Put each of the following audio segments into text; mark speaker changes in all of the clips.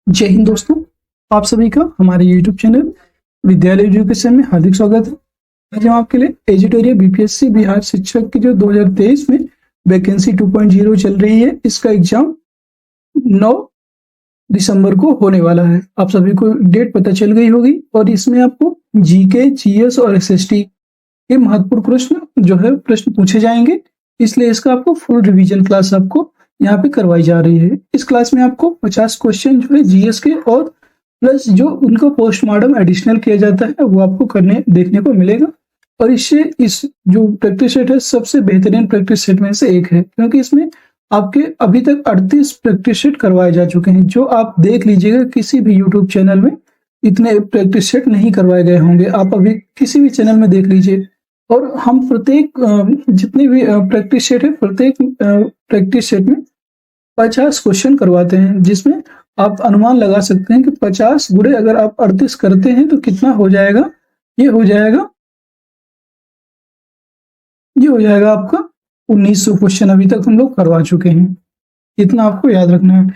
Speaker 1: जय हिंद दोस्तों, आप सभी का हमारे YouTube चैनल विद्यालय एजुकेशन में हार्दिक स्वागत है। आज हम आपके लिए एजुटोरियल बीपीएससी बिहार शिक्षक की जो 2023 में वैकेंसी 2.0 चल रही है, इसका एग्जाम 9 दिसंबर को होने वाला है। आप सभी को डेट पता चल गई होगी और इसमें आपको जीके, जीएस और एसएसटी के महत्वपूर्ण प्रश्न पूछे जाएंगे, इसलिए इसका आपको फुल रिवीजन क्लास आपको यहाँ पे करवाई जा रही है। इस क्लास में आपको 50 क्वेश्चन जो है जीएस के और प्लस जो उनको पोस्टमार्टम एडिशनल किया जाता है वो आपको देखने को मिलेगा। और इससे इस जो प्रैक्टिस सेट है सबसे बेहतरीन प्रैक्टिस सेट में से एक है, क्योंकि इसमें आपके अभी तक 38 प्रैक्टिस सेट करवाए जा चुके हैं। जो आप देख लीजिएगा किसी भी यूट्यूब चैनल में इतने प्रैक्टिस सेट नहीं करवाए गए होंगे। आप अभी किसी भी चैनल में देख लीजिए। और हम प्रत्येक जितने भी प्रैक्टिस सेट है, प्रत्येक प्रैक्टिस सेट में 50 क्वेश्चन करवाते हैं, जिसमें आप अनुमान लगा सकते हैं कि 50 गुणे अगर आप 38 करते हैं तो कितना हो जाएगा। ये हो जाएगा आपका 1900 क्वेश्चन अभी तक हम लोग करवा चुके हैं। इतना आपको याद रखना है।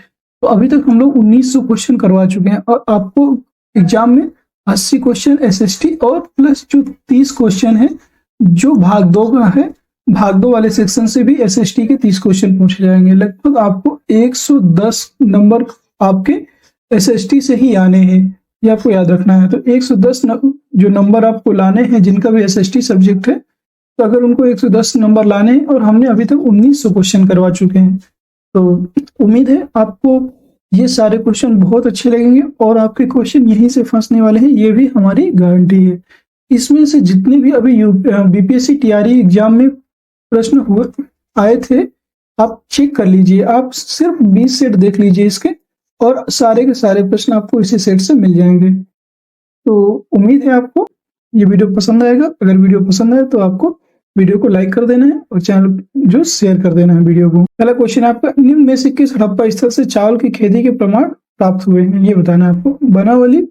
Speaker 1: तो अभी तक हम लोग 1900 क्वेश्चन करवा चुके हैं और आपको एग्जाम में 80 क्वेश्चन एसएसटी और प्लस जो 30 क्वेश्चन है जो भाग 2 का है, भाग 2 वाले सेक्शन से भी एसएसटी के 30 क्वेश्चन पूछे जाएंगे। लगभग आपको 110 नंबर आपके एसएसटी से ही आने हैं, ये आपको याद रखना है। तो 110 जो नंबर आपको लाने हैं जिनका भी एसएसटी सब्जेक्ट है, तो अगर उनको 110 नंबर लाने हैं और हमने अभी तक 1900 क्वेश्चन करवा चुके हैं, तो उम्मीद है आपको ये सारे क्वेश्चन बहुत अच्छे लगेंगे और आपके क्वेश्चन यहीं से फंसने वाले हैं, ये भी हमारी गारंटी है। इसमें से जितने भी अभी बीपीएससी टीआरई एग्जाम में प्रश्न आए थे, आप चेक कर लीजिए। आप सिर्फ 20 सेट देख लीजिए इसके और सारे के सारे प्रश्न आपको इसी सेट से मिल जाएंगे। तो उम्मीद है आपको ये वीडियो पसंद आएगा। अगर वीडियो पसंद आए तो आपको वीडियो को लाइक कर देना है और चैनल जो शेयर कर देना है वीडियो को। पहला क्वेश्चन आपका, निम्न में से किस हड़प्पा स्थल से चावल की खेती के प्रमाण प्राप्त हुए हैं, ये बताना है आपको। बनावली,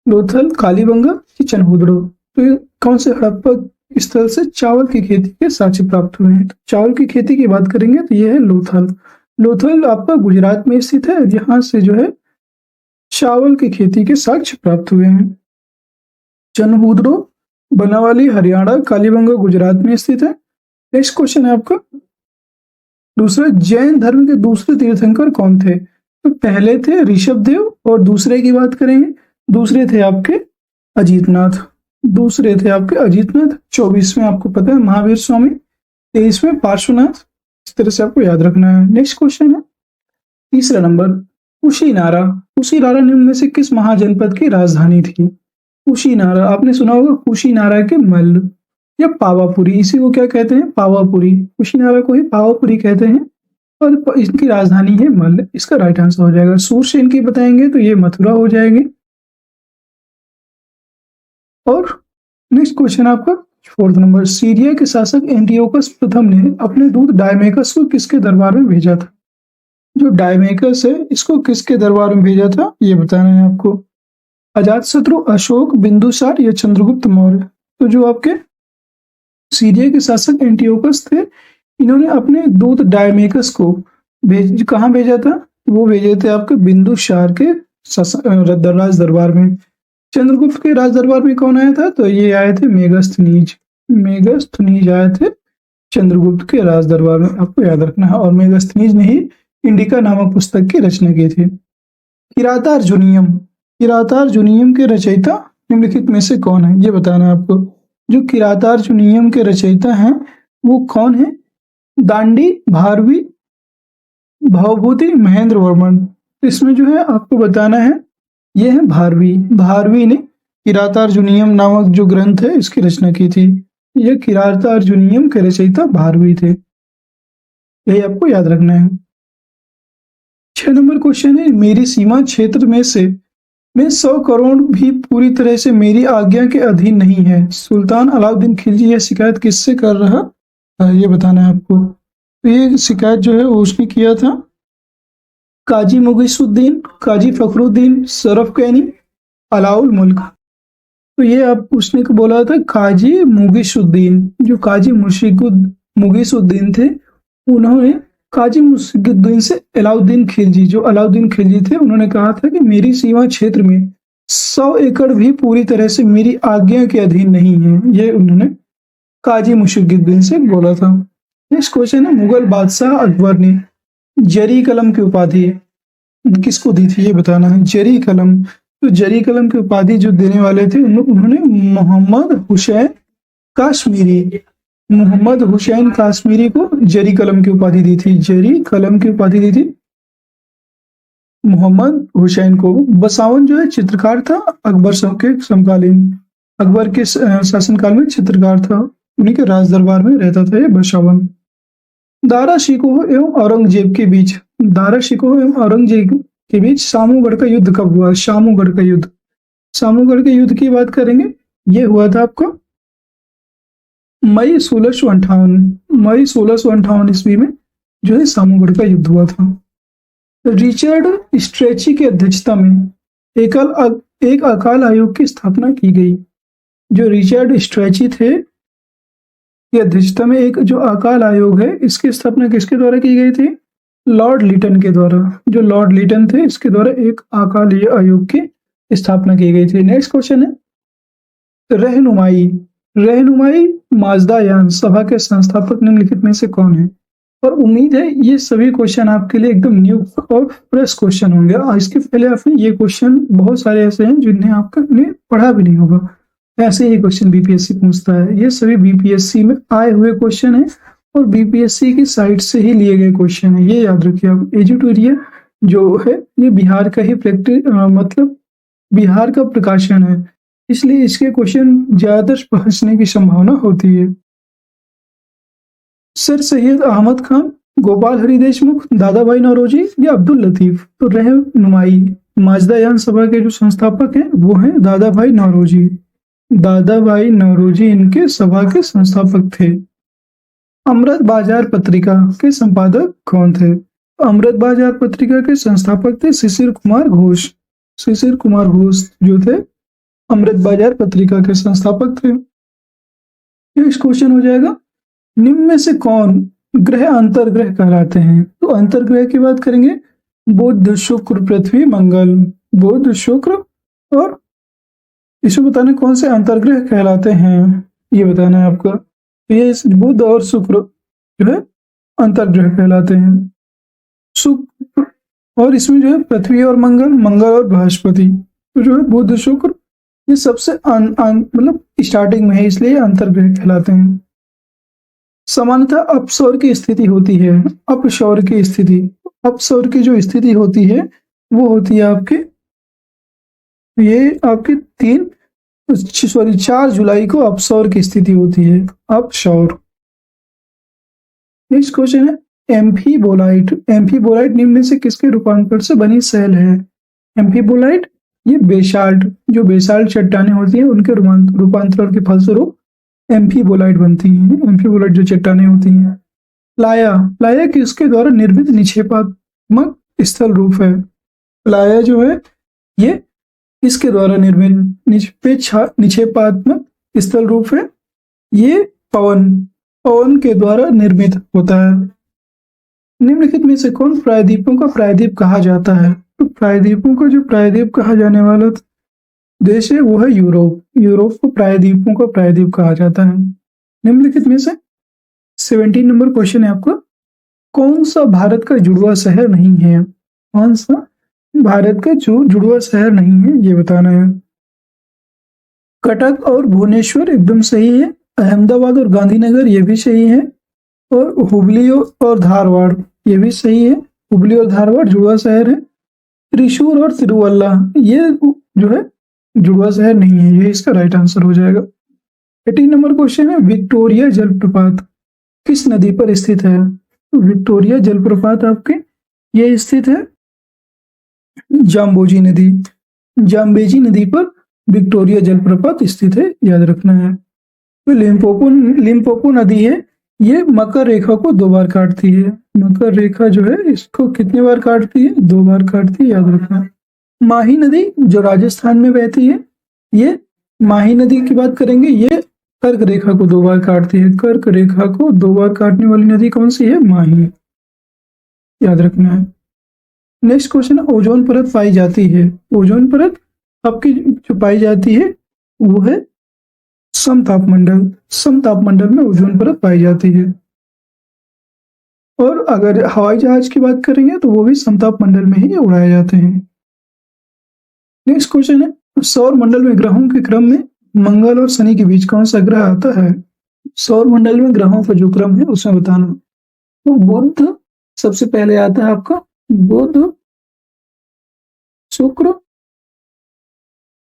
Speaker 1: लोथल, कालीबंगा, चनहुदड़ो। तो ये कौन से हड़प्पा स्थल से चावल की खेती के साक्ष्य प्राप्त हुए हैं। तो चावल की खेती की बात करेंगे तो ये है लोथल। लोथल आपका गुजरात में स्थित है, जहां से जो है चावल की खेती के साक्ष्य प्राप्त हुए हैं। चनहुदड़ो, बनावली हरियाणा, कालीबंगा गुजरात में स्थित है। नेक्स्ट क्वेश्चन है आपका दूसरा, जैन धर्म के दूसरे तीर्थंकर कौन थे। तो पहले थे ऋषभदेव और दूसरे की बात करेंगे, दूसरे थे आपके अजीतनाथ। 24वें आपको पता है महावीर स्वामी, 23वें पार्श्वनाथ। इस तरह से आपको याद रखना है। नेक्स्ट क्वेश्चन है तीसरा नंबर, कुशीनारा। कुशीनारा निम्न में से किस महाजनपद की राजधानी थी। कुशीनारा आपने सुना होगा, कुशीनारा के मल्ल या पावापुरी, इसी को क्या कहते हैं, पावापुरी। कुशीनारा को ही पावापुरी कहते हैं और इसकी राजधानी है मल्ल। इसका राइट आंसर हो जाएगा। सूरसेन की बताएंगे तो ये मथुरा हो जाएगी। और नेक्स्ट क्वेश्चन आपका 4th नंबर, सीरिया के शासक एंटियोकस प्रथम ने अपने दूत डायमेकस को किसके दरबार में भेजा था। जो डायमेकस है इसको किसके दरबार में भेजा था, ये बताना है आपको। अजातशत्रु, अशोक, बिंदुसार या चंद्रगुप्त मौर्य। तो जो आपके सीरिया के शासक एंटियोकस थे, इन्होंने अपने दूत डायमेकस को कहाँ भेजा था, वो भेजे थे आपके बिंदुसार के राज दरबार में। चंद्रगुप्त के राज दरबार में कौन आया था, तो ये आए थे मेगस्थनीज आए थे चंद्रगुप्त के राज दरबार में, आपको याद रखना है। और मेगस्थनीज ने ही इंडिका नामक पुस्तक की रचना की थी। किरातार्जुनीयम के रचयिता निम्नलिखित में से कौन है, ये बताना है आपको। जो किरातार्जुनीयम के रचयिता हैं वो कौन है, दांडी, भारवी, भवभूति, महेंद्र वर्मन। इसमें जो है आपको बताना है ये है भारवी ने किरातार्जुनीयम नामक जो ग्रंथ है इसकी रचना की थी। यह किरातार्जुनीयम के रचयिता भारवी थे, यही आपको याद रखना है। 6 नंबर क्वेश्चन है, मेरी सीमा क्षेत्र में 100 करोड़ भी पूरी तरह से मेरी आज्ञा के अधीन नहीं है। सुल्तान अलाउद्दीन खिलजी यह शिकायत किससे कर रहा, ये बताना है आपको। तो ये शिकायत जो है वो उसने किया था काजी मुगीसुद्दीन, काजी फखरुद्दीन, सरफकैनी, अलाउल मुल्क। तो ये आप उसने को बोला था काजी मुगीसुद्दीन। जो काजी मुगीसुद्दीन थे उन्होंने काजी मुस्लिद्दीन से अलाउद्दीन खिलजी, जो अलाउद्दीन खिलजी थे, उन्होंने कहा था कि मेरी सीमा क्षेत्र में 100 एकड़ भी पूरी तरह से मेरी आज्ञा के अधीन नहीं है। ये उन्होंने काजी मुस्लिद्दीन से बोला था। नेक्स्ट क्वेश्चन है, मुगल बादशाह अकबर ने जरी कलम की उपाधि किसको दी थी, ये बताना है। जरी कलम, तो जरी कलम की उपाधि जो देने वाले थे उन्होंने मोहम्मद हुसैन काश्मीरी, मोहम्मद हुसैन काश्मीरी को जरी कलम की उपाधि दी थी। जरी कलम की उपाधि दी थी मोहम्मद हुसैन को। बसावन जो है चित्रकार था, अकबर के समकालीन, अकबर के शासनकाल में चित्रकार था, उन्हीं के राज दरबार में रहता था ये बसावन। दारा शिकोह एवं औरंगजेब के बीच, दारा शिकोह एवं औरंगजेब के बीच सामूगढ़ का युद्ध कब हुआ? सामूगढ़ का युद्ध, सामूगढ़ के युद्ध की बात करेंगे, ये हुआ था आपका मई 1658 ईस्वी में जो है सामूगढ़ का युद्ध हुआ था। रिचर्ड स्ट्रेची की अध्यक्षता में एक अकाल आयोग की स्थापना की गई। जो रिचर्ड स्ट्रेची थे की अध्यक्षता में एक जो अकाल आयोग है, इसकी स्थापना किसके द्वारा की गई थी? लॉर्ड लिटन के द्वारा। जो लॉर्ड लिटन थे, इसके द्वारा एक अकाल आयोग की स्थापना की गई थी। नेक्स्ट क्वेश्चन है, रहनुमाई, रहनुमाई माजदायान सभा के संस्थापक निम्नलिखित में से कौन है? और उम्मीद है ये सभी क्वेश्चन आपके लिए एकदम न्यू और फ्रेश क्वेश्चन होंगे। इसके पहले आपने ये क्वेश्चन बहुत सारे ऐसे हैं जिन्हें आपने पढ़ा भी नहीं होगा, ऐसे ही क्वेश्चन बीपीएससी पूछता है। ये सभी बीपीएससी में आए हुए क्वेश्चन है और बीपीएससी की साइट से ही लिए गए क्वेश्चन है, ये याद रखिए आप। एजुटोरिया जो है ये बिहार का ही मतलब बिहार का प्रकाशन है, इसलिए इसके क्वेश्चन ज्यादातर पहुंचने की संभावना होती है। सर सैयद अहमद खान, गोपाल हरि देशमुख, दादा भाई नौरोजी या अब्दुल लतीफ? तो रहनुमाई माजदायान सभा के जो संस्थापक हैं वो हैं दादा भाई नौरोजी। दादा भाई नौरोजी इनके सभा के संस्थापक थे। अमृत बाजार पत्रिका के संपादक कौन थे? अमृत बाजार पत्रिका के संस्थापक थे शिशिर कुमार घोष। शिशिर कुमार घोष जो थे अमृत बाजार पत्रिका के संस्थापक थे। नेक्स्ट क्वेश्चन हो जाएगा, निम्न में से कौन ग्रह अंतर्ग्रह कहलाते हैं? तो अंतर्ग्रह की बात करेंगे, बुध, शुक्र, पृथ्वी, मंगल। बुध, शुक्र और इसको बताना कौन से अंतर्ग्रह कहलाते हैं, ये बताना है आपका। ये बुध और शुक्र जो है अंतर्ग्रह कहलाते हैं। शुक्र और इसमें जो है पृथ्वी और मंगल, मंगल और बृहस्पति, तो जो है बुध, शुक्र, ये सबसे मतलब स्टार्टिंग में है, इसलिए अंतर्ग्रह कहलाते हैं। सामान्यतः अपसौर की स्थिति होती है, अपसौर की स्थिति, अपसौर की जो स्थिति होती है वो होती है आपके, ये आपके 4 जुलाई को अपसौर की स्थिति होती है, अपसौर। नेक्स्ट क्वेश्चन है, एम्फीबोलाइट, एम्फीबोलाइट निम्न में से किसके रूपांतर से बनी सेल है? एम्फीबोलाइट ये बेसाल्ट, जो बेसाल्ट चट्टानें होती हैं उनके रूपांतरण के फलस्वरूप एम्फीबोलाइट बनती हैं। एम्फीबोलाइट जो चट्टानें होती हैं। प्लाया, प्लाया किसके द्वारा निर्मित निक्षेपात्मक स्थल रूप है? प्लाया जो है ये इसके द्वारा निर्मित निक्षेपात्मक स्थल रूप है, ये पवन के द्वारा निर्मित होता है। निम्नलिखित में से कौन प्रायद्वीपों का प्रायद्वीप कहा जाता है? तो प्रायद्वीपों का जो प्रायद्वीप कहा जाने वाला देश है वो है यूरोप। यूरोप को प्रायद्वीपों का प्रायद्वीप कहा जाता है। निम्नलिखित में से 17 नंबर क्वेश्चन है आपका, कौन सा भारत का जुड़वा शहर नहीं है? कौन सा भारत का जो जुड़वा शहर नहीं है ये बताना है। कटक और भुवनेश्वर एकदम सही है। अहमदाबाद और गांधीनगर ये भी सही है। और हुबली और धारवाड़ ये भी सही है। हुबली और धारवाड़ जुड़वा शहर है। त्रिशूर और तिरुवल्ला ये जो है जुड़वा शहर नहीं है, ये इसका राइट आंसर हो जाएगा। 18 नंबर क्वेश्चन है, विक्टोरिया जलप्रपात किस नदी पर स्थित है? तो विक्टोरिया जलप्रपात आपके ये स्थित है जाम्बेजी नदी, जाम्बेजी नदी पर विक्टोरिया जलप्रपात स्थित है, याद रखना है। तो लिम्पोपो नदी है, ये मकर रेखा को 2 बार काटती है। मकर रेखा जो है इसको कितने बार काटती है? 2 बार काटती है, याद रखना। माही नदी जो राजस्थान में बहती है, ये माही नदी की बात करेंगे, ये कर्क रेखा को 2 बार काटती है। कर्क रेखा को 2 बार काटने वाली नदी कौन सी है? माही। याद रखना है। नेक्स्ट क्वेश्चन है, ओजोन परत पाई जाती है। ओजोन परत आपकी जो पाई जाती है वो है समतापमंडल। समतापमंडल में ओजोन परत पाई जाती है। और अगर हवाई जहाज की बात करेंगे तो वो भी समताप मंडल में ही उड़ाए जाते हैं। नेक्स्ट क्वेश्चन है, सौर मंडल में ग्रहों के क्रम में मंगल और शनि के बीच कौन सा ग्रह आता है? सौर मंडल में ग्रहों का जो क्रम है उसमें बताना। तो बुध सबसे पहले आता है आपका, बुध, शुक्र,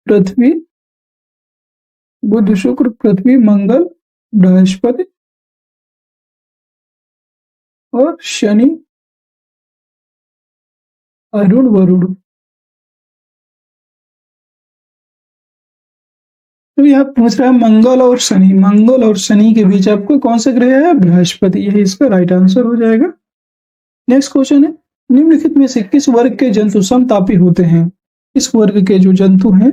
Speaker 1: पृथ्वी, बुध, शुक्र, पृथ्वी, मंगल, बृहस्पति और शनि, अरुण, वरुण। तो यह पूछ रहा है मंगल और शनि, मंगल और शनि के बीच आपको कौन सा ग्रह है? बृहस्पति। यही इसका राइट आंसर हो जाएगा। नेक्स्ट क्वेश्चन है, निम्नलिखित में से किस वर्ग के जंतु समतापी होते हैं? इस वर्ग के जो जंतु हैं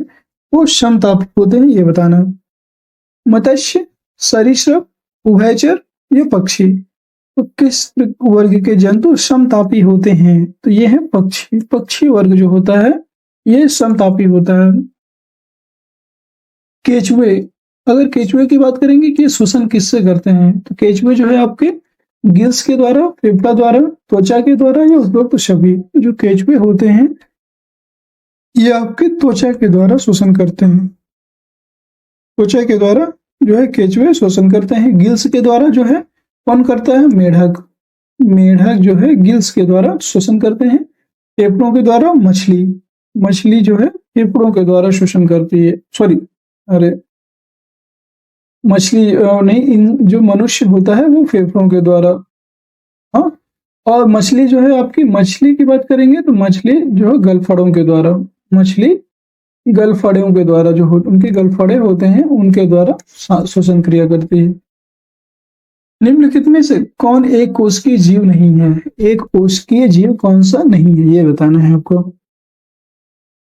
Speaker 1: वो समतापी होते हैं, ये बताना। मत्स्य, सरीसृप, उभयचर या पक्षी? तो किस वर्ग के जंतु समतापी होते हैं? तो ये है पक्षी। पक्षी वर्ग जो होता है ये समतापी होता है। केचुए, अगर केचुए की बात करेंगे कि श्वसन किससे करते हैं, तो केचुए जो है आपके गिल्स के द्वारा, फेफड़ा द्वारा, त्वचा के द्वारा या उपरोक्त सभी। जो केचुए होते हैं ये आपके त्वचा के द्वारा श्वसन करते हैं। त्वचा के द्वारा जो है केचुए श्वसन करते हैं। गिल्स के द्वारा जो है कौन करता है? मेढक। मेढक जो है गिल्स के द्वारा श्वसन करते हैं। फेफड़ों के द्वारा मछली, मछली जो है फेफड़ों के द्वारा श्वसन करती है। सॉरी, अरे मछली नहीं, इन जो मनुष्य होता है वो फेफड़ों के द्वारा। हाँ, और मछली जो है आपकी, मछली की बात करेंगे तो मछली जो है गलफड़ों के द्वारा, मछली गलफड़ों के द्वारा जो उनके गलफड़े होते हैं उनके द्वारा श्वसन क्रिया करती है। निम्नलिखित में से कौन एक कोशिकीय जीव नहीं है? एक कोशिकीय जीव कौन सा नहीं है ये बताना है आपको।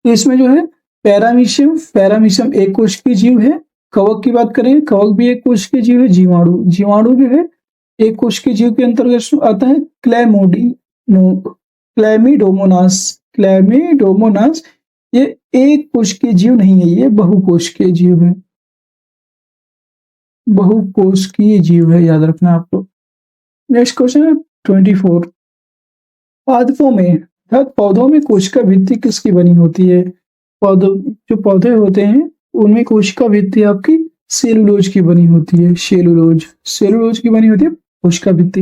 Speaker 1: इसमें जो है पैरामीशियम, पैरामीशियम एक कोशिकीय जीव है। कवक की बात करें, कवक भी एक कोशिकीय जीव है। जीवाणु, जीवाणु जो है एक कोशिकीय जीव के अंतर्गत आता है। क्लैमिडोमोनास, क्लैमिडोमोनास ये एक कोशिकीय जीव नहीं है, ये बहुकोशिकीय जीव है। बहुकोशिकीय जीव है, याद रखना आपको। नेक्स्ट क्वेश्चन है 24, पादपों में पौधों में कोशिका भित्ति किसकी बनी होती है? पौधों, जो पौधे होते हैं उनमें कोशिका भित्ति आपकी सेलुलोज की बनी होती है। सेलुलोज, सेलुलोज की बनी होती है कोशिका भित्ति।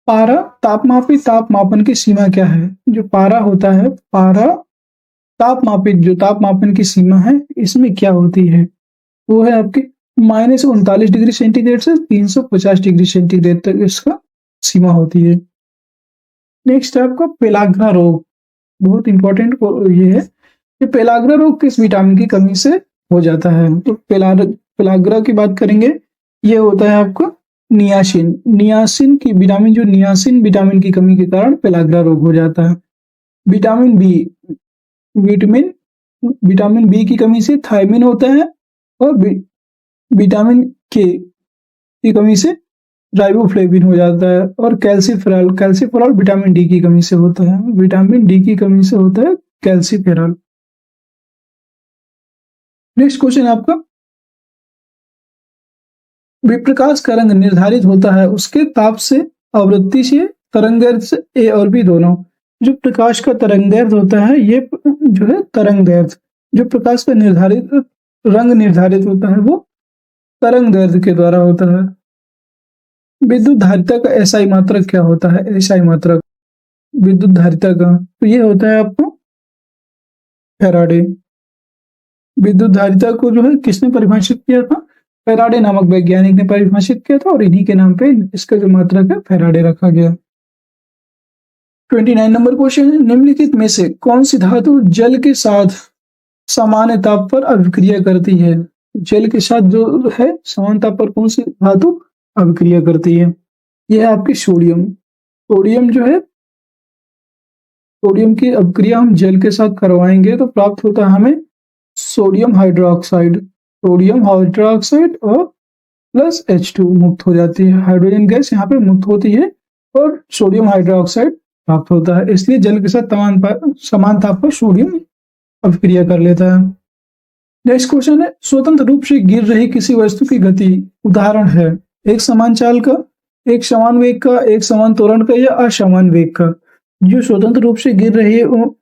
Speaker 1: पारा तापमापी तापमापन की सीमा क्या है? जो पारा होता है, पारा तापमापित जो तापमापन की सीमा है इसमें क्या होती है? वो है आपकी -39 डिग्री सेंटीग्रेड से 350 डिग्री सेंटीग्रेड तक इसका सीमा होती है। नेक्स्ट है आपका पेलाग्रा रोग, बहुत इंपॉर्टेंट ये है कि पेलाग्रा रोग किस विटामिन की कमी से हो जाता है? तो पेलाग्रा की बात करेंगे, ये होता है आपका नियासिन, नियासिन की विटामिन, जो नियासिन विटामिन की कमी के कारण पेलाग्रा रोग हो जाता है। विटामिन बी, विटामिन बी की कमी से थायमिन होता है। और विटामिन के की कमी से राइबोफ्लेविन हो जाता है। और कैल्सीफेरॉल, कैल्सीफेरॉल विटामिन डी की कमी से होता है। विटामिन डी की कमी से होता है कैल्सीफेरॉल। नेक्स्ट क्वेश्चन आपका, विप्रकाश का रंग निर्धारित होता है उसके ताप से, आवृत्ति से, तरंगदैर्घ्य से, ए और बी दोनों। जो प्रकाश का तरंगदैर्घ्य होता है ये जो है तरंगदैर्घ्य, जो प्रकाश का निर्धारित रंग निर्धारित होता है वो तरंगदैर्घ्य के द्वारा होता है। विद्युत धारिता का एसआई मात्रक क्या होता है? एसआई मात्रक विद्युत धारिता का, तो ये होता है आपको फैराडे। विद्युत धारिता को जो है किसने परिभाषित किया था? फैराडे नामक वैज्ञानिक ने परिभाषित किया था और इन्हीं के नाम पे इसका जो मात्रक है फैराडे रखा गया। 29 नंबर क्वेश्चन है, निम्नलिखित में से कौन सी धातु जल के साथ सामान्य ताप पर अभिक्रिया करती है? जल के साथ जो है सामान्य ताप पर कौन सी धातु अभिक्रिया करती है? यह है आपकी सोडियम। सोडियम जो है, सोडियम की अभिक्रिया हम जल के साथ करवाएंगे तो प्राप्त होता है हमें सोडियम हाइड्रोक्साइड। सोडियम हाइड्रोक्साइड और प्लस H2 मुक्त हो जाती है। हाइड्रोजन गैस यहाँ पे मुक्त होती है और सोडियम हाइड्रोक्साइड प्राप्त होता है, इसलिए जल के साथ समान ताप पर सोडियम अभिक्रिया कर लेता है। नेक्स्ट क्वेश्चन है, स्वतंत्र रूप से गिर रही किसी वस्तु की गति उदाहरण है एक समान चाल का, एक समान वेग का, एक समान त्वरण का या असमान वेग का। जो स्वतंत्र रूप से गिर रही है वो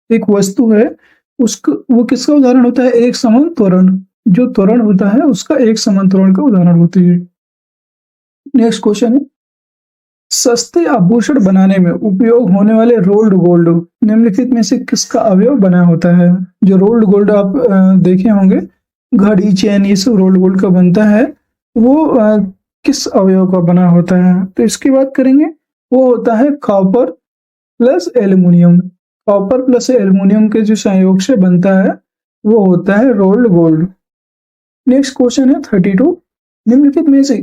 Speaker 1: एक वस्तु है, उसका वो किसका उदाहरण होता है? एक समान त्वरण। जो त्वरण होता है उसका एक समान त्वरण का उदाहरण होती है। नेक्स्ट क्वेश्चन है, सस्ते आभूषण बनाने में उपयोग होने वाले रोल्ड गोल्ड निम्नलिखित में से किसका अवयव बना होता है? जो रोल्ड गोल्ड आप देखे होंगे, घड़ी, चेन, ये सब रोल्ड गोल्ड का बनता है, वो किस अवयव का बना होता है? तो इसकी बात करेंगे, वो होता है copper plus aluminium. Copper plus aluminium के जो संयोग से बनता है वो होता है रोल्ड गोल्ड। नेक्स्ट क्वेश्चन है 32, निम्नलिखित में से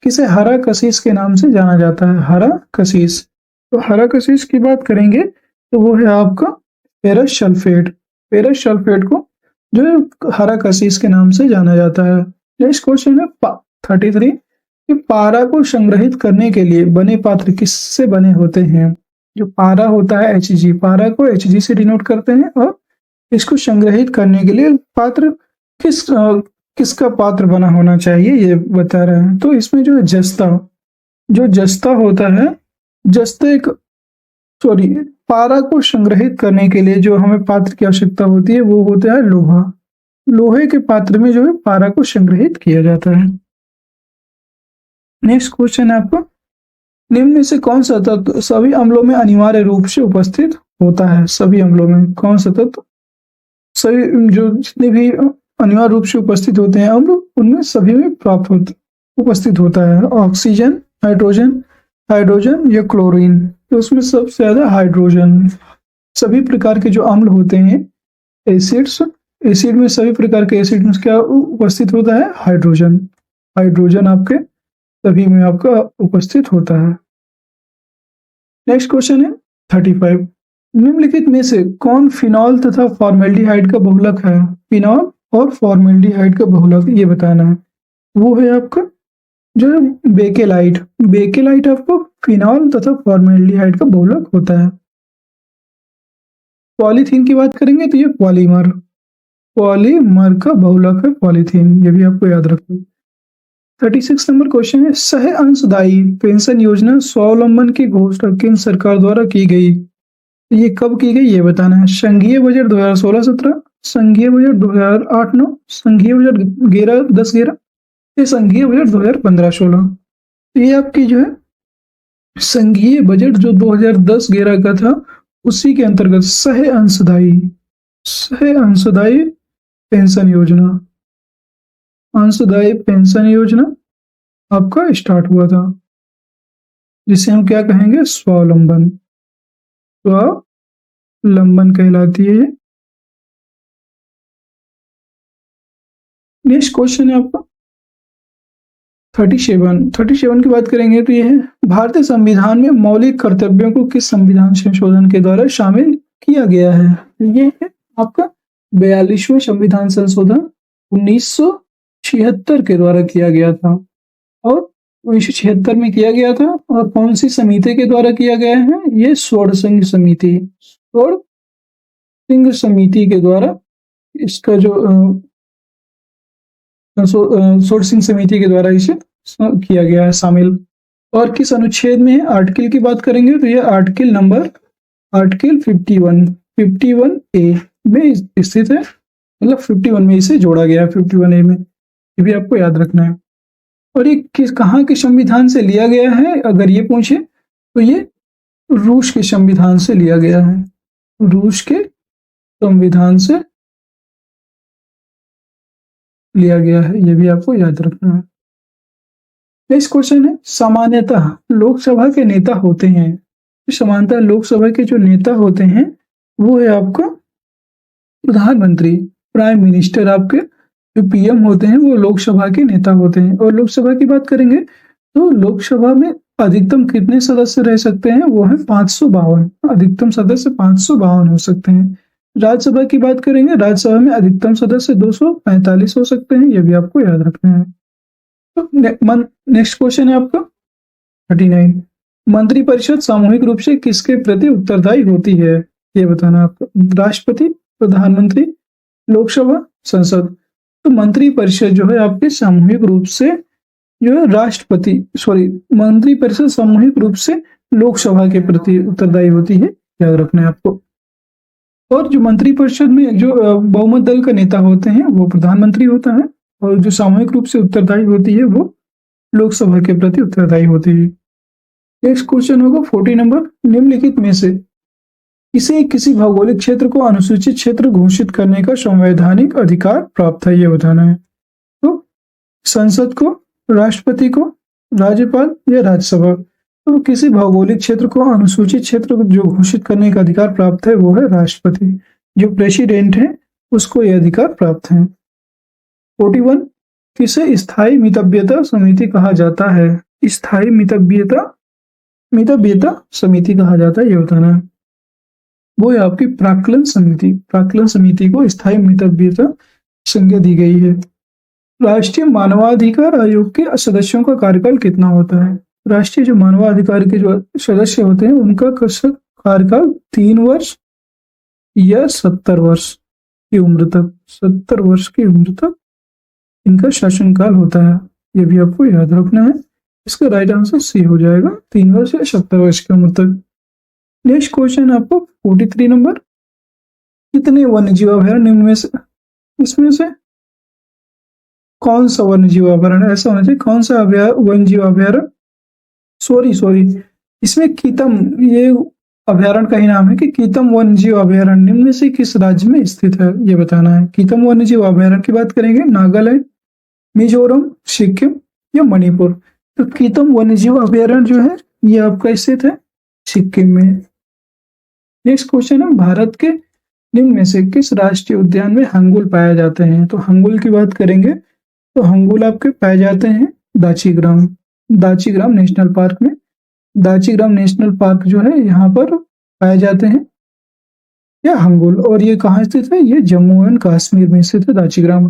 Speaker 1: किसे हरा कशिश के नाम से जाना जाता है? हरा कशिश। तो हरा कशिश की बात करेंगे तो वो है आपका फेरस सल्फेट। फेरस सल्फेट को जो है हरा कशिश के नाम से जाना जाता है। नेक्स्ट क्वेश्चन है 33, कि पारा को संग्रहित करने के लिए बने पात्र किससे बने होते हैं? जो पारा होता है Hg, पारा को Hg से डिनोट करते हैं, और इसको संग्रहित करने के लिए पात्र किसका पात्र बना होना चाहिए ये बता रहे हैं। तो इसमें जो है जस्ता, जो जस्ता होता है, जस्ते सॉरी पारा को संग्रहित करने के लिए जो हमें पात्र की आवश्यकता होती है वो होता है लोहा। लोहे के पात्र में जो है पारा को संग्रहित किया जाता है। नेक्स्ट क्वेश्चन है आपको, निम्न में से कौन सा तत्व सभी अम्लों में अनिवार्य रूप से उपस्थित होता है? सभी अम्लों में कौन सा तत्व, सभी जो जितने भी अनिवार्य रूप से उपस्थित होते हैं अम्ल, उनमें सभी में उपस्थित होता है? ऑक्सीजन, हाइड्रोजन या क्लोरीन? तो उसमें सबसे ज्यादा हाइड्रोजन। सभी प्रकार के जो अम्ल होते हैं, एसिड में सभी प्रकार के एसिड में क्या उपस्थित होता है? हाइड्रोजन। हाइड्रोजन आपके सभी में आपका उपस्थित होता है। नेक्स्ट क्वेश्चन है 35, निम्नलिखित में से कौन फिनॉल तथा फॉर्मेल्डिहाइड का बहुलक है? फिनॉल और फॉर्मेल्डिहाइड का बहुलक ये बताना है। वो है आपका जो है बेकेलाइट। बेकेलाइट आपको फिनॉल तथा फॉर्मेल्डिहाइड का बहुलक होता है। पॉलीथीन की बात करेंगे तो ये पॉलीमर का बहुलक है पॉलीथीन, ये भी आपको याद रखना है। 36 नंबर क्वेश्चन है, सह अंशदायी पेंशन योजना स्वावलंबन की घोषणा केंद्र सरकार द्वारा की गई, ये कब की गई ये बताना है। संघीय बजट 2016-17, संघीय बजट 2008-9, संघीय बजट 10-11 या संघीय बजट 2015-16। ये आपकी जो है संघीय बजट जो 2010-11 का था उसी के अंतर्गत सह अंशदायी पेंशन योजना, अंशदायी पेंशन योजना आपका स्टार्ट हुआ था, जिसे हम क्या कहेंगे? स्वावलंबन। स्वावलंबन कहलाती है। नेक्स्ट क्वेश्चन है आपका 37 की बात करेंगे तो ये है, भारतीय संविधान में मौलिक कर्तव्यों को किस संविधान संशोधन के द्वारा शामिल किया गया है? ये है आपका 42वां संविधान संशोधन 1976 के द्वारा किया गया था। और 1976 में किया गया था, और कौन सी समिति के द्वारा किया गया है? ये षोडशिंग समिति के द्वारा इसका जो षोडशिंग समिति के द्वारा इसे किया गया है शामिल। और किस अनुच्छेद में है? आर्टिकल की बात करेंगे तो ये आर्टिकल 51A में स्थित है, मतलब 51 में इसे जोड़ा गया है, 51A में, ये भी आपको याद रखना है। और ये कहाँ के संविधान से लिया गया है अगर ये पूछे तो ये रूस के संविधान से लिया गया है, रूस के संविधान से लिया गया है, ये भी आपको याद रखना है। नेक्स्ट क्वेश्चन है, सामान्यतः लोकसभा के नेता होते हैं, सामान्यतः लोकसभा के जो नेता होते हैं वो है आपका प्रधानमंत्री, प्राइम मिनिस्टर। आपके जो पीएम होते हैं वो लोकसभा के नेता होते हैं। और लोकसभा की बात करेंगे तो लोकसभा में अधिकतम कितने सदस्य रह सकते हैं? वो है 552, अधिकतम सदस्य 552 हो सकते हैं। राज्यसभा की बात करेंगे, राज्यसभा में अधिकतम सदस्य 245 हो सकते हैं, ये भी आपको याद रखना है। तो नेक्स्ट क्वेश्चन है आपका 39, मंत्रिपरिषद सामूहिक रूप से किसके प्रति उत्तरदायी होती है, ये बताना आपको। राष्ट्रपति, प्रधानमंत्री, लोकसभा, संसद। तो मंत्रिपरिषद जो है आपके सामूहिक रूप से जो है मंत्रिपरिषद सामूहिक रूप से लोकसभा के प्रति उत्तरदायी होती है, याद रखना है आपको। और जो मंत्रिपरिषद में जो बहुमत दल का नेता होते हैं वो प्रधानमंत्री होता है, और जो सामूहिक रूप से उत्तरदायी होती है वो लोकसभा के प्रति उत्तरदायी होती है। नेक्स्ट क्वेश्चन होगा 40 नंबर, निम्नलिखित में से इसे किसी भौगोलिक क्षेत्र को अनुसूचित क्षेत्र घोषित करने का संवैधानिक अधिकार प्राप्त है, ये बताना है। तो संसद को, राष्ट्रपति को, राज्यपाल या राज्यसभा। तो किसी भौगोलिक क्षेत्र को अनुसूचित क्षेत्र जो घोषित करने का अधिकार प्राप्त है वो है राष्ट्रपति, जो प्रेसिडेंट है उसको यह अधिकार प्राप्त है। 41, किसे स्थायी मितव्यता समिति कहा जाता है, स्थायी मितव्यता समिति कहा जाता है, ये बताना है। वो है आपकी प्राक्कलन समिति, प्राक्कलन समिति को स्थायी मितव्यता संज्ञा दी गई है। राष्ट्रीय मानवाधिकार आयोग के सदस्यों का कार्यकाल कितना होता है, राष्ट्रीय जो मानवाधिकार के जो सदस्य होते हैं उनका कार्यकाल 3 वर्ष या 70 वर्ष की उम्र तक, 70 वर्ष की उम्र तक इनका शासनकाल होता है, ये भी आपको याद रखना है। इसका राइट आंसर सी हो जाएगा, 3 वर्ष या 70 वर्ष की उम्र तक। नेक्स्ट क्वेश्चन आपको 43 नंबर, कितने वन्यजीव अभयारण्य निम्न में से, इसमें से कौन सा वन्यजीव अभयारण्य, ऐसा होना चाहिए कौन सा वन्यजीव अभयारण्य, सॉरी इसमें कीतम, ये अभयारण्य का ही नाम है कि कीतम वन्यजीव अभयारण्य निम्न में से किस राज्य में स्थित है, ये बताना है। कीतम वन्यजीव अभयारण्य की बात करेंगे नागालैंड, मिजोरम, सिक्किम या मणिपुर। तो कीतम वन्यजीव अभयारण्य जो है ये आपका स्थित है सिक्किम में। नेक्स्ट क्वेश्चन है, भारत के निम्न में से किस राष्ट्रीय उद्यान में हंगुल पाए जाते हैं। तो हंगुल की बात करेंगे तो हंगुल आपके पाए जाते हैं दाचीग्राम नेशनल पार्क में। दाचीग्राम नेशनल पार्क जो है यहाँ पर पाए जाते हैं या हंगुल, और ये कहाँ स्थित है, ये जम्मू एंड कश्मीर में स्थित है दाचीग्राम।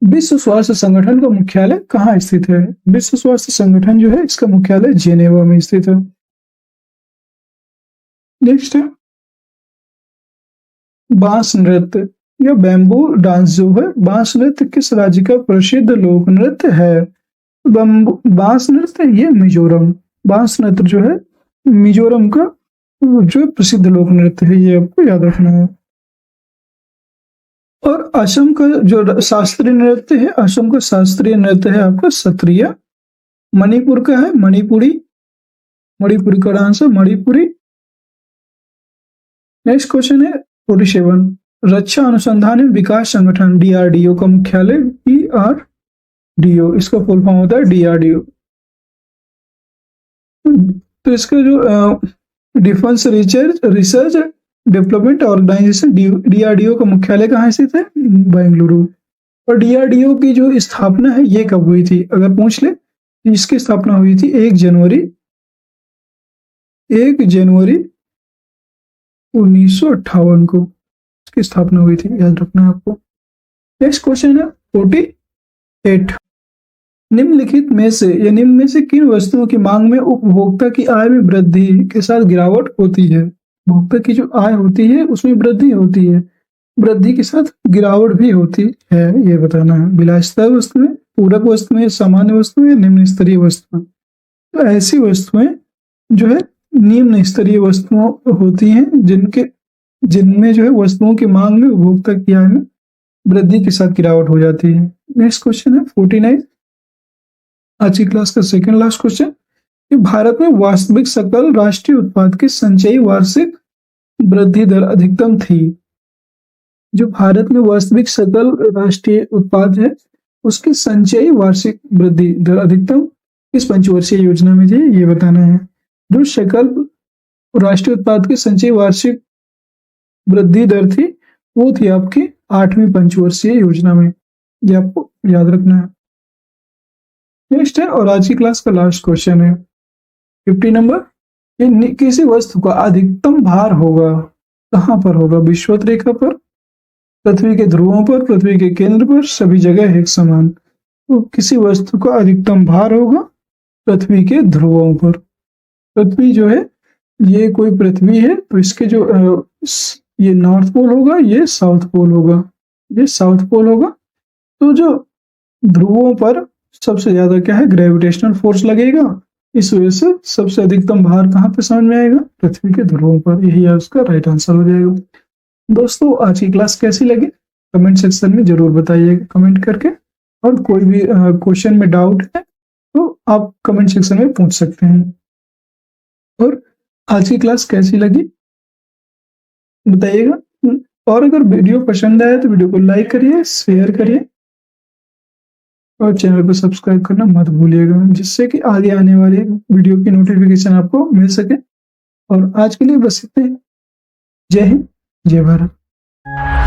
Speaker 1: विश्व स्वास्थ्य संगठन का मुख्यालय कहाँ स्थित है, विश्व स्वास्थ्य संगठन जो है इसका मुख्यालय जेनेवा में स्थित है। नेक्स्ट है बांस नृत्य या बैम्बू डांस जो है, बांस नृत्य किस राज्य का प्रसिद्ध लोक नृत्य है। बांस नृत्य ये मिजोरम, बांस नृत्य जो है मिजोरम का जो प्रसिद्ध लोक नृत्य है, ये आपको याद रखना है। और असम का जो शास्त्रीय नृत्य है, असम का शास्त्रीय नृत्य है आपका सत्रिय। मणिपुर का है मणिपुरी का आंसर मणिपुरी। नेक्स्ट क्वेश्चन है 47, रक्षा अनुसंधान एवं विकास संगठन DRDO का मुख्यालय DRDO, इसका फुल फॉर्म होता है DRDO। तो इसका जो defence research development organisation DRDO का मुख्यालय कहाँ स्थित है, बेंगलुरु। और DRDO की जो स्थापना है ये कब हुई थी, अगर पूछ ले, इसकी स्थापना हुई थी 1 जनवरी 1958 को इसकी स्थापना हुई थी, याद रखना है आपको। नेक्स्ट क्वेश्चन है 48, निम्नलिखित में से या निम्न में से किन वस्तुओं की मांग में उपभोक्ता की आय में वृद्धि के साथ गिरावट होती है। उपभोक्ता की जो आय होती है उसमें वृद्धि होती है, वृद्धि के साथ गिरावट भी होती है, ये बताना है। विलासिता वस्तुएं, पूरक वस्तुएं, सामान्य वस्तुएं, निम्न स्तरीय वस्तुएं। तो ऐसी वस्तुएं जो है निम्न स्तरीय वस्तुओं होती हैं जिनमें जो है वस्तुओं की मांग में उपभोक्ता की आय में वृद्धि के साथ गिरावट हो जाती है। नेक्स्ट क्वेश्चन है 49, आज की क्लास का सेकंड लास्ट क्वेश्चन, कि भारत में वास्तविक सकल राष्ट्रीय उत्पाद की संचयी वार्षिक वृद्धि दर अधिकतम थी। जो भारत में वास्तविक सकल राष्ट्रीय उत्पाद है उसकी संचयी वार्षिक वृद्धि दर अधिकतम किस पंचवर्षीय योजना में थी, ये बताना है। जो सकल राष्ट्रीय उत्पाद की संचयी वार्षिक वृद्धि दर थी वो थी आपकी 8वीं पंचवर्षीय योजना में, ये आपको याद रखना है। नेक्स्ट है और आज की क्लास का लास्ट क्वेश्चन है 50 नंबर, किसी वस्तु का अधिकतम भार होगा कहाँ पर होगा, विषुवत रेखा पर, पृथ्वी के ध्रुवों पर, पृथ्वी के केंद्र पर, सभी जगह एक समान। तो किसी वस्तु का अधिकतम भार होगा पृथ्वी के ध्रुवों पर। पृथ्वी जो है, ये कोई पृथ्वी है, तो इसके जो ये नॉर्थ पोल होगा, ये साउथ पोल होगा, ये साउथ पोल होगा। तो जो ध्रुवों पर सबसे ज्यादा क्या है, ग्रेविटेशनल फोर्स लगेगा, इस वजह से सबसे अधिकतम भार कहाँ पे समझ में आएगा, पृथ्वी के ध्रुवों पर। यही है उसका राइट आंसर हो जाएगा। दोस्तों आज की क्लास कैसी लगी कमेंट सेक्शन में जरूर बताइएगा कमेंट करके, और कोई भी क्वेश्चन में डाउट है तो आप कमेंट सेक्शन में पूछ सकते हैं। और आज की क्लास कैसी लगी बताइएगा, और अगर वीडियो पसंद आया तो वीडियो को लाइक करिए, शेयर करिए, और चैनल को सब्सक्राइब करना मत भूलिएगा, जिससे कि आगे आने वाली वीडियो की नोटिफिकेशन आपको मिल सके। और आज के लिए बस इतना ही। जय हिंद, जय भारत।